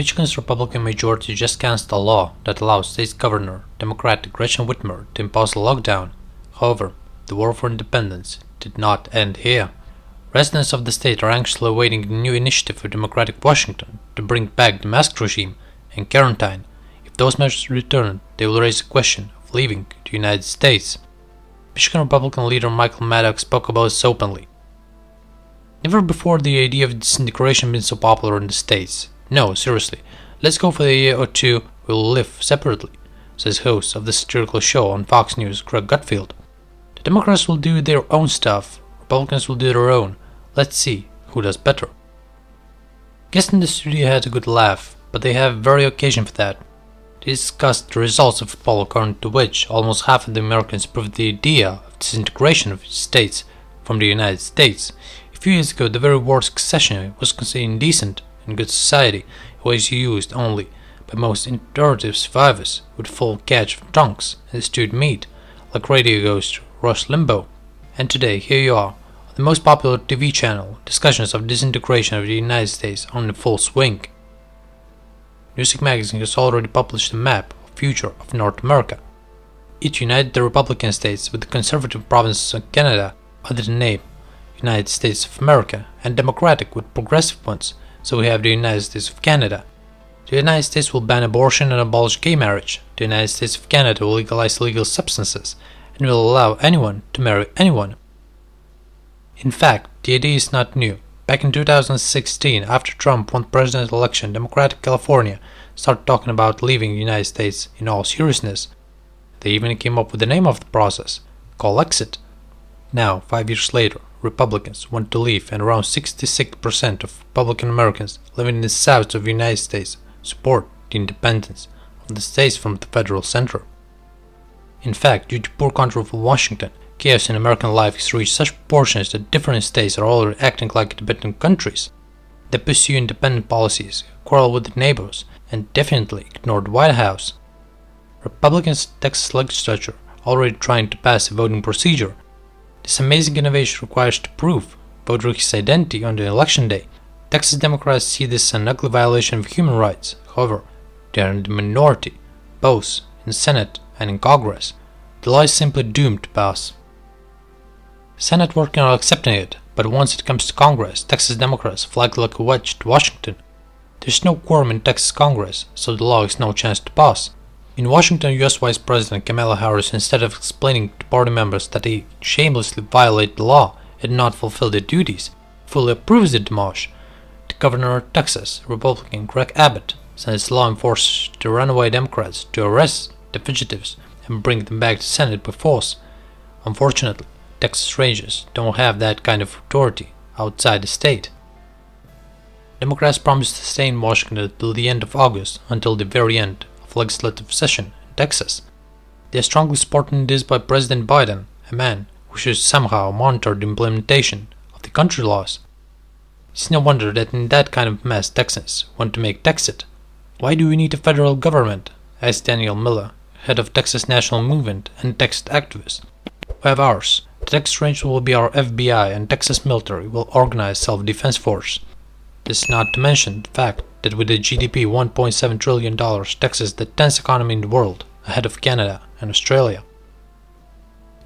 Michigan's Republican majority just passed a law that allows state governor, Democrat Gretchen Whitmer, to impose a lockdown. However, the war for independence did not end here. Residents of the state are anxiously awaiting a new initiative of Democratic Washington to bring back the mask regime and quarantine. If those measures return, they will raise the question of leaving the United States. Michigan Republican leader Michonne Maddock spoke about this openly. Never before the idea of disintegration been so popular in the States. No, seriously, let's go for the year or two we'll live separately, says host of the satirical show on Fox News, Greg Gutfeld. The Democrats will do their own stuff, Republicans will do their own. Let's see who does better. Guests in the studio had a good laugh, but they have very occasion for that. They discussed the results of a poll according to which almost half of the Americans approved the idea of disintegration of states from the United States. A few years ago, the very word secession was considered indecent in good society. It was used only by most interrogative survivors with full catch of tongues and stewed meat, like radio ghost Rush Limbaugh. And today, here you are, on the most popular TV channel, discussions of disintegration of the United States are in full swing. Music magazine has already published a map of future of North America. It united the Republican states with the conservative provinces of Canada under the name United States of America and Democratic with progressive ones, so we have the United States of Canada. The United States will ban abortion and abolish gay marriage. The United States of Canada will legalize illegal substances and will allow anyone to marry anyone. In fact, the idea is not new. Back in 2016, after Trump won the presidential election, Democratic California started talking about leaving the United States in all seriousness. They even came up with the name of the process, called Exit. Now, 5 years later, Republicans want to leave, and around 66% of Republican Americans living in the south of the United States support the independence of the states from the federal center. In fact, due to poor control of Washington, chaos in American life has reached such proportions that different states are already acting like independent countries. They pursue independent policies, quarrel with their neighbors, and definitely ignore the White House. Republicans' Texas legislature already trying to pass a voting procedure. This amazing innovation requires to prove voter his identity on the election day. Texas Democrats see this as an ugly violation of human rights. However, they are in the minority, both in the Senate and in Congress. The law is simply doomed to pass. The Senate working on accepting it, but once it comes to Congress, Texas Democrats flag like a wedge to Washington. There's no quorum in Texas Congress, so the law has no chance to pass. In Washington, U.S. Vice President Kamala Harris, instead of explaining to party members that they shamelessly violate the law and did not fulfill their duties, fully approves the demolish. The governor of Texas, Republican Greg Abbott, sends law enforcers to runaway Democrats to arrest the fugitives and bring them back to the Senate by force. Unfortunately, Texas Rangers don't have that kind of authority outside the state. Democrats promised to stay in Washington until the end of August, until the very end of legislative session in Texas. They are strongly supporting this by President Biden, a man who should somehow monitor the implementation of the country laws. It's no wonder that in that kind of mess Texans want to make Texit. Why do we need a federal government? Asked Daniel Miller, head of Texas National Movement and Texas activist. We have ours. The Texas Rangers will be our FBI, and Texas military will organize self-defense force. This is not to mention the fact that with a GDP $1.7 trillion, Texas is the 10th economy in the world, ahead of Canada and Australia.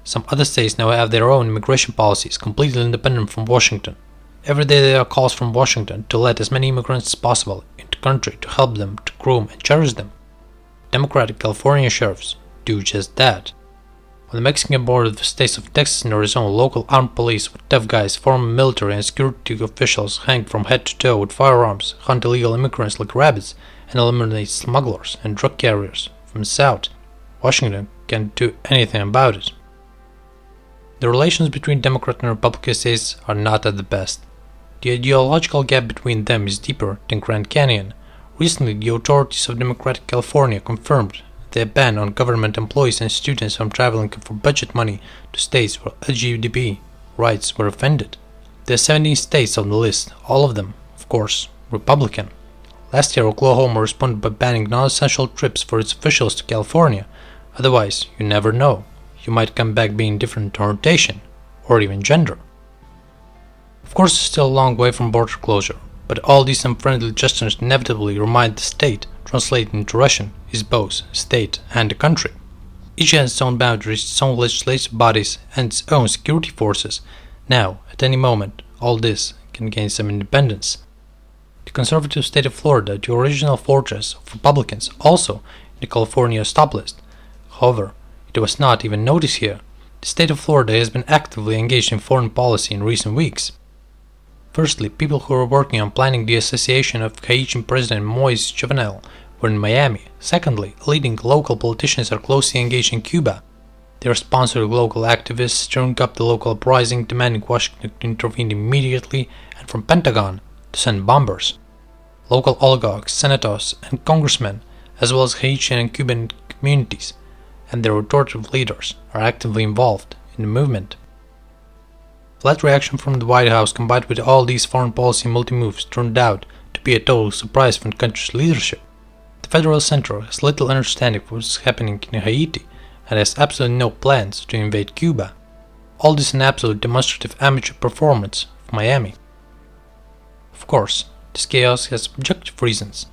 Some other states now have their own immigration policies, completely independent from Washington. Every day there are calls from Washington to let as many immigrants as possible into the country to help them, to groom and cherish them. Democratic California sheriffs do just that. On the Mexican border of the states of Texas and Arizona, local armed police with tough guys, former military and security officials hang from head to toe with firearms, hunt illegal immigrants like rabbits, and eliminate smugglers and drug carriers from the south. Washington can't do anything about it. The relations between Democrat and Republican states are not at the best. The ideological gap between them is deeper than Grand Canyon. Recently, the authorities of Democratic California confirmed their ban on government employees and students from traveling for budget money to states where LGBT rights were offended. There are 17 states on the list, all of them, of course, Republican. Last year, Oklahoma responded by banning non-essential trips for its officials to California. Otherwise, you never know. You might come back being different orientation, or even gender. Of course, it's still a long way from border closure, but all these unfriendly gestures inevitably remind the state, translated into Russian, is both state and a country. Each has its own boundaries, its own legislative bodies, and its own security forces. Now, at any moment, all this can gain some independence. The conservative state of Florida, the original fortress of Republicans, also in the California stop list. However, it was not even noticed here. The state of Florida has been actively engaged in foreign policy in recent weeks. Firstly, people who were working on planning the assassination of Haitian President Moise Jovenel were in Miami. Secondly, leading local politicians are closely engaged in Cuba. They sponsored local activists, stirring up the local uprising, demanding Washington to intervene immediately, and from Pentagon to send bombers. Local oligarchs, senators, and congressmen, as well as Haitian and Cuban communities and their authoritative leaders, are actively involved in the movement. Flat reaction from the White House combined with all these foreign policy multi-moves turned out to be a total surprise for the country's leadership. The Federal Center has little understanding of what is happening in Haiti and has absolutely no plans to invade Cuba. All this an absolute demonstrative amateur performance of Miami. Of course, this chaos has objective reasons.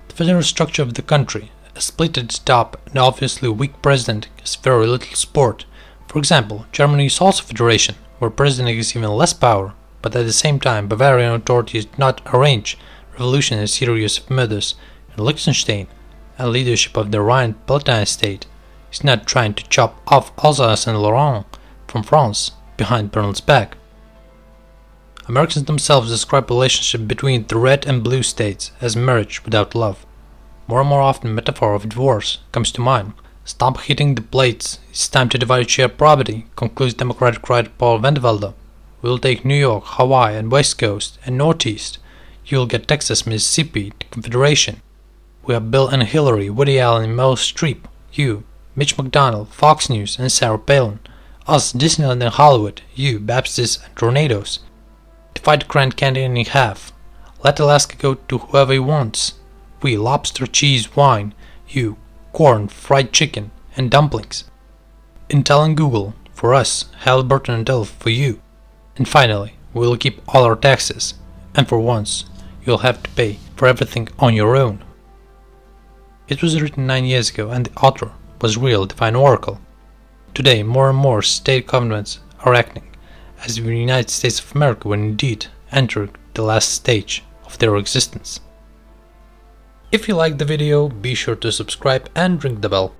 The federal structure of the country, a split at the top and obviously weak president, has very little support. For example, Germany is also a federation, where president has even less power, but at the same time Bavarian authorities did not arrange revolution and a series of murders in Liechtenstein, and leadership of the Rhine-Palatinate state is not trying to chop off Alsace and Lorraine from France behind Berlin's back. Americans themselves describe the relationship between the red and blue states as marriage without love. More and more often the metaphor of divorce comes to mind. Stop hitting the plates, it's time to divide share property, concludes Democratic writer Paul Vandevelde. We'll take New York, Hawaii and West Coast and Northeast. You'll get Texas, Mississippi, the Confederation. We have Bill and Hillary, Woody Allen and Meryl Streep, you, Mitch McConnell, Fox News and Sarah Palin. Us, Disneyland and Hollywood, you, Baptists and Tornadoes. Divide the Grand Canyon in half. Let Alaska go to whoever he wants. We, lobster, cheese, wine, you, corn, fried chicken, and dumplings. Intel and Google, for us, Halliburton and Dell for you. And finally, we will keep all our taxes, and for once, you'll have to pay for everything on your own. It was written 9 years ago, and the author was real divine oracle. Today, more and more state governments are acting as if the United States of America were indeed entering the last stage of their existence. If you liked the video, be sure to subscribe and ring the bell.